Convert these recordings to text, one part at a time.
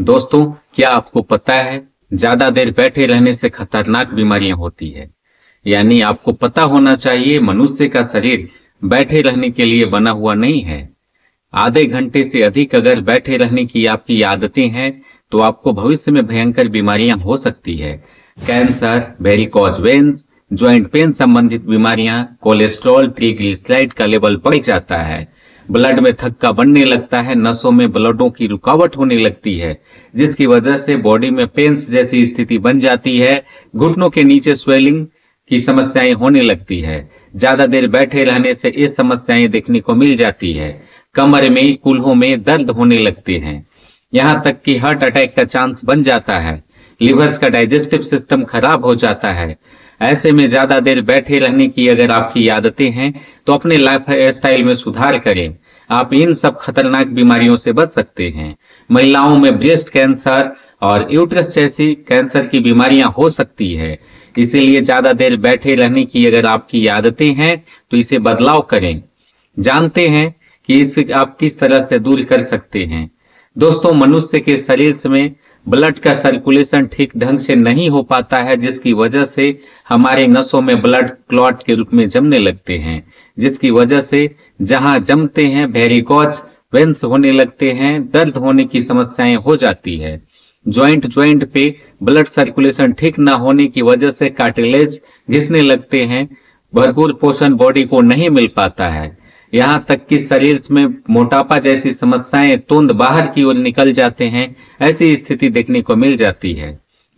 दोस्तों, क्या आपको पता है ज्यादा देर बैठे रहने से खतरनाक बीमारियां होती है। यानी आपको पता होना चाहिए मनुष्य का शरीर बैठे रहने के लिए बना हुआ नहीं है। आधे घंटे से अधिक अगर बैठे रहने की आपकी आदतें हैं तो आपको भविष्य में भयंकर बीमारियां हो सकती है। Cancer, varicose veins, joint pain संबंधित बीमारियां, कोलेस्ट्रॉल, ट्राइग्लिसराइड का लेवल बढ़ जाता है, ब्लड में थक्का बनने लगता है, नसों में ब्लडों की रुकावट होने लगती है, जिसकी वजह से बॉडी में पेन्स जैसी स्थिति बन जाती है, घुटनों के नीचे स्वेलिंग की समस्याएं होने लगती है। ज्यादा देर बैठे रहने से ये समस्याएं देखने को मिल जाती है। कमर में, कूल्हों में दर्द होने लगते हैं, यहाँ तक कि हार्ट अटैक का चांस बन जाता है। लिवर्स का डाइजेस्टिव सिस्टम खराब हो जाता है। ऐसे में ज्यादा देर बैठे रहने की अगर आपकी आदतें हैं तो अपने लाइफ स्टाइल में सुधार करें। आप इन सब खतरनाक बीमारियों से बच सकते हैं। महिलाओं में ब्रेस्ट कैंसर और यूट्रस जैसी कैंसर की बीमारियां हो सकती है। इसीलिए ज्यादा देर बैठे रहने की अगर आपकी आदतें हैं तो इसे बदलाव करें। जानते हैं कि इसे आप किस तरह से दूर कर सकते हैं। दोस्तों, मनुष्य के शरीर में ब्लड का सर्कुलेशन ठीक ढंग से नहीं हो पाता है, जिसकी वजह से हमारे नसों में ब्लड क्लॉट के रूप में जमने लगते हैं, जिसकी वजह से जहां जमते हैं वेरिकोज वेन्स होने लगते हैं, दर्द होने की समस्याएं हो जाती है। ज्वाइंट पे ब्लड सर्कुलेशन ठीक ना होने की वजह से कार्टिलेज घिसने लगते हैं, भरपूर पोषण बॉडी को नहीं मिल पाता है, यहाँ तक कि शरीर में मोटापा जैसी समस्याएं तुरंत बाहर की ओर निकल जाते हैं। ऐसी स्थिति देखने को मिल जाती है।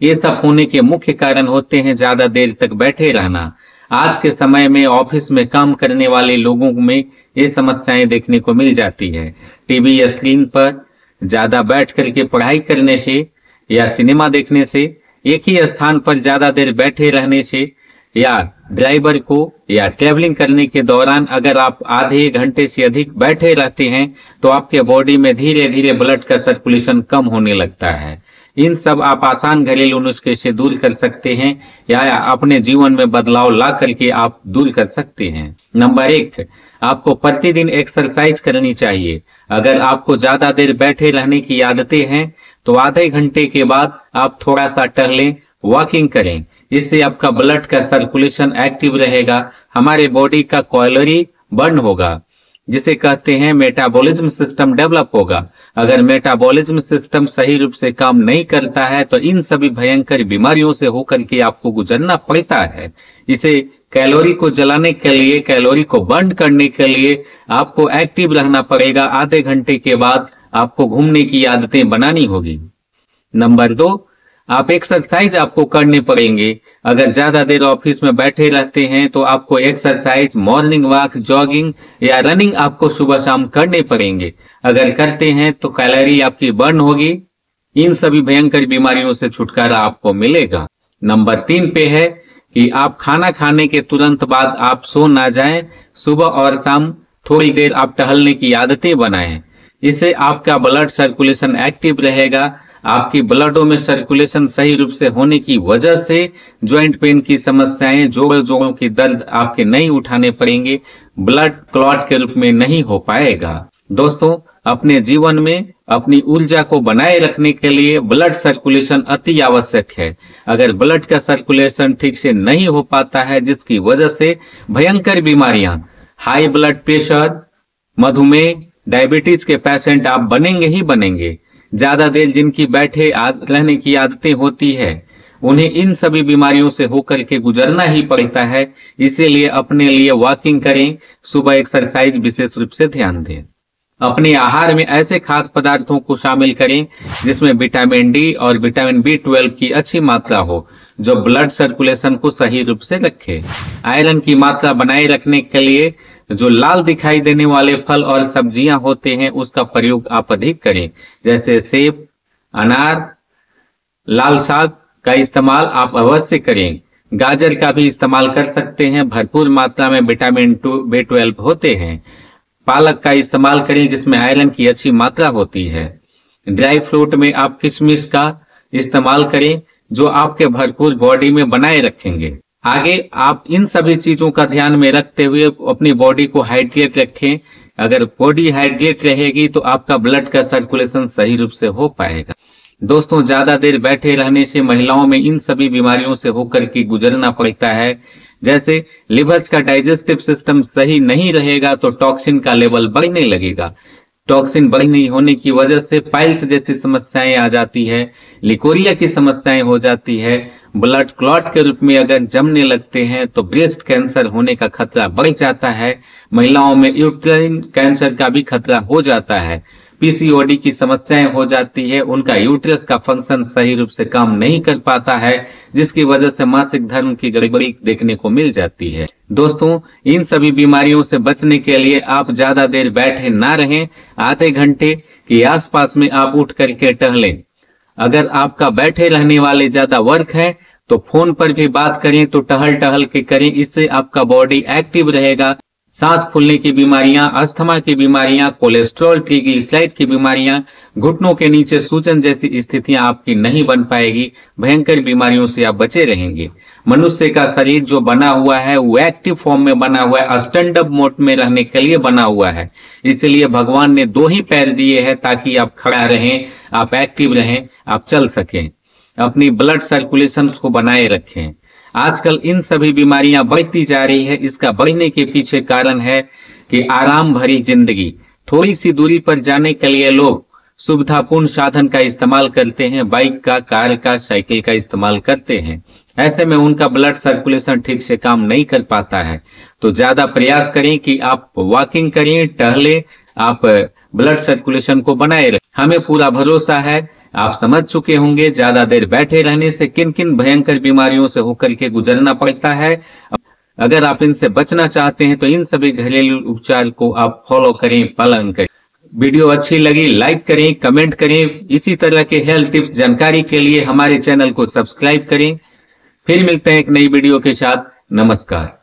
ये सब होने के मुख्य कारण होते हैं ज्यादा देर तक बैठे रहना। आज के समय में ऑफिस में काम करने वाले लोगों में ये समस्याएं देखने को मिल जाती है। टीवी या स्क्रीन पर ज्यादा बैठ करके पढ़ाई करने से या सिनेमा देखने से, एक ही स्थान पर ज्यादा देर बैठे रहने से, या ड्राइवर को या ट्रेवलिंग करने के दौरान अगर आप आधे घंटे से अधिक बैठे रहते हैं तो आपके बॉडी में धीरे धीरे ब्लड का सर्कुलेशन कम होने लगता है। इन सब आप आसान घरेलू नुस्खे से दूर कर सकते हैं या अपने जीवन में बदलाव ला करके आप दूर कर सकते हैं। नंबर 1, आपको प्रतिदिन एक्सरसाइज करनी चाहिए। अगर आपको ज्यादा देर बैठे रहने की आदतें हैं तो आधे घंटे के बाद आप थोड़ा सा टहलें, वॉकिंग करें। इससे आपका ब्लड का सर्कुलेशन एक्टिव रहेगा, हमारे बॉडी का कैलोरी बर्न होगा, जिसे कहते हैं मेटाबॉलिज्म सिस्टम डेवलप होगा। अगर मेटाबॉलिज्म सिस्टम सही रूप से काम नहीं करता है तो इन सभी भयंकर बीमारियों से होकर के आपको गुजरना पड़ता है। इसे कैलोरी को जलाने के लिए, कैलोरी को बर्न करने के लिए आपको एक्टिव रहना पड़ेगा। आधे घंटे के बाद आपको घूमने की आदतें बनानी होगी। नंबर 2, आप एक्सरसाइज आपको करने पड़ेंगे। अगर ज्यादा देर ऑफिस में बैठे रहते हैं तो आपको एक्सरसाइज, मॉर्निंग वॉक, जॉगिंग या रनिंग आपको सुबह शाम करने पड़ेंगे। अगर करते हैं तो कैलोरी आपकी बर्न होगी। इन सभी भयंकर बीमारियों से छुटकारा आपको मिलेगा। नंबर 3 पे है कि आप खाना खाने के तुरंत बाद आप सो ना जाएं। सुबह और शाम थोड़ी देर आप टहलने की आदतें बनाएं। इससे आपका ब्लड सर्कुलेशन एक्टिव रहेगा। आपकी ब्लडों में सर्कुलेशन सही रूप से होने की वजह से ज्वाइंट पेन की समस्याएं, जोड़ों की दर्द आपके नहीं उठाने पड़ेंगे, ब्लड क्लॉट के रूप में नहीं हो पाएगा। दोस्तों, अपने जीवन में अपनी ऊर्जा को बनाए रखने के लिए ब्लड सर्कुलेशन अति आवश्यक है। अगर ब्लड का सर्कुलेशन ठीक से नहीं हो पाता है, जिसकी वजह से भयंकर बीमारियां, हाई ब्लड प्रेशर, मधुमेह, डायबिटीज के पेशेंट आप बनेंगे ही बनेंगे। ज्यादा देर जिनकी बैठे रहने की आदतें होती है उन्हें इन सभी बीमारियों से होकर के गुजरना ही पड़ता है। इसीलिए अपने लिए वॉकिंग करें, सुबह एक्सरसाइज विशेष रूप से ध्यान दें। अपने आहार में ऐसे खाद्य पदार्थों को शामिल करें जिसमें विटामिन डी और विटामिन B12 की अच्छी मात्रा हो, जो ब्लड सर्कुलेशन को सही रूप से रखे। आयरन की मात्रा बनाए रखने के लिए जो लाल दिखाई देने वाले फल और सब्जियां होते हैं उसका प्रयोग आप अधिक करें, जैसे सेब, अनार, लाल साग का इस्तेमाल आप अवश्य करें। गाजर का भी इस्तेमाल कर सकते हैं, भरपूर मात्रा में विटामिन B12 होते हैं। पालक का इस्तेमाल करें जिसमें आयरन की अच्छी मात्रा होती है। ड्राई फ्रूट में आप किशमिश का इस्तेमाल करें जो आपके भरपूर बॉडी में बनाए रखेंगे। आगे आप इन सभी चीजों का ध्यान में रखते हुए अपनी बॉडी को हाइड्रेट रखें। अगर बॉडी हाइड्रेट रहेगी तो आपका ब्लड का सर्कुलेशन सही रूप से हो पाएगा। दोस्तों, ज्यादा देर बैठे रहने से महिलाओं में इन सभी बीमारियों से होकर के गुजरना पड़ता है। जैसे लिवर्स का डाइजेस्टिव सिस्टम सही नहीं रहेगा तो टॉक्सिन का लेवल बढ़ने लगेगा। टॉक्सिन बढ़ने होने की वजह से पाइल्स जैसी समस्याएं आ जाती है, लिकोरिया की समस्याएं हो जाती है, ब्लड क्लॉट के रूप में अगर जमने लगते हैं तो ब्रेस्ट कैंसर होने का खतरा बढ़ जाता है। महिलाओं में यूट्राइन कैंसर का भी खतरा हो जाता है। पीसीओडी की समस्याएं हो जाती है, उनका यूट्रस का फंक्शन सही रूप से काम नहीं कर पाता है, जिसकी वजह से मासिक धर्म की गड़बड़ी देखने को मिल जाती है। दोस्तों, इन सभी बीमारियों से बचने के लिए आप ज्यादा देर बैठे ना रहें। आधे घंटे के आसपास में आप उठ करके टहलें। अगर आपका बैठे रहने वाले ज्यादा वर्क है तो फोन पर भी बात करें तो टहल टहल के करें, इससे आपका बॉडी एक्टिव रहेगा। सांस फूलने की बीमारियां, अस्थमा की बीमारियां, कोलेस्ट्रॉल, ट्रिग्लिसराइड की बीमारियां, घुटनों के नीचे सूजन जैसी स्थितियां आपकी नहीं बन पाएगी। भयंकर बीमारियों से आप बचे रहेंगे। मनुष्य का शरीर जो बना हुआ है वो एक्टिव फॉर्म में बना हुआ है, स्टैंड अप मोड में रहने के लिए बना हुआ है। इसलिए भगवान ने 2 ही पैर दिए हैं ताकि आप खड़ा रहें, आप एक्टिव रहें, आप चल सकें, अपनी ब्लड सर्कुलेशन को बनाए रखें। आजकल इन सभी बीमारियां बढ़ती जा रही है। इसका बढ़ने के पीछे कारण है कि आराम भरी जिंदगी। थोड़ी सी दूरी पर जाने के लिए लोग सुविधापूर्ण साधन का इस्तेमाल करते हैं, बाइक का, कार का, साइकिल का इस्तेमाल करते हैं। ऐसे में उनका ब्लड सर्कुलेशन ठीक से काम नहीं कर पाता है। तो ज्यादा प्रयास करें कि आप वॉकिंग करें, टहलें, आप ब्लड सर्कुलेशन को बनाए रखें। हमें पूरा भरोसा है आप समझ चुके होंगे ज्यादा देर बैठे रहने से किन किन भयंकर बीमारियों से होकर के गुजरना पड़ता है। अगर आप इनसे बचना चाहते हैं तो इन सभी घरेलू उपचार को आप फॉलो करें, पालन करें। वीडियो अच्छी लगी लाइक करें, कमेंट करें। इसी तरह के हेल्थ टिप्स जानकारी के लिए हमारे चैनल को सब्सक्राइब करें। फिर मिलते हैं एक नई वीडियो के साथ। नमस्कार।